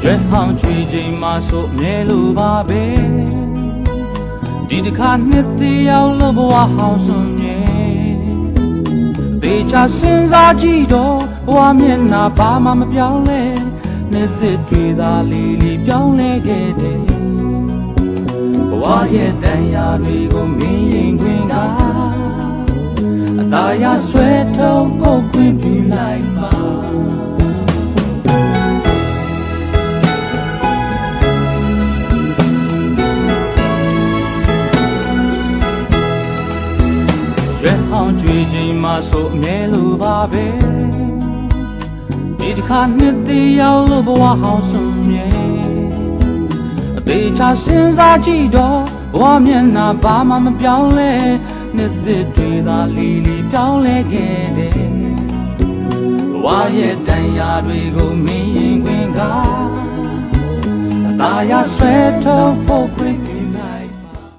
ရွယ်ဟောင်းချွေချိန်မှဆိုမြဲလိုပါပဲဒီတစ်ခါနှစ်သေးရောက်လို့ဘဝဟောင်းစွန်မြဲသေချာစဉ်းစားကြည့်တော့ဘဝမျက်နှာဘာမှမပြောင်းလဲနှစ်သက်တွေသာလေးလေးပြောင်းလဲခဲ့တယ်ဘဝရဲ့တန်ရာတွေကိုမင်းရင်ခွင်ကအသာရဆွဲထုံးပုတ်ခွင့်ပြလိုက်ပါရွယ်ဟောင်းကြွေချိန်မှဆိုအမြဲလိုပါပဲဒီတစ်ခါနှစ်သေးရောက်လို့ဘဝဟောင်းစွန်မြဲအသေးချစဉ်းစားကြည့်တော့ဘဝမျက်နှာဘာမှမပြောင်းလဲနှစ်သက်တွေသာလီလီပြောင်းလဲခဲ့တယ်ဘဝရဲ့တန်ရာတွေကိုမင်းရင်ခွင်ကအသာရဆွဲထုံးပုတ်ခွင့်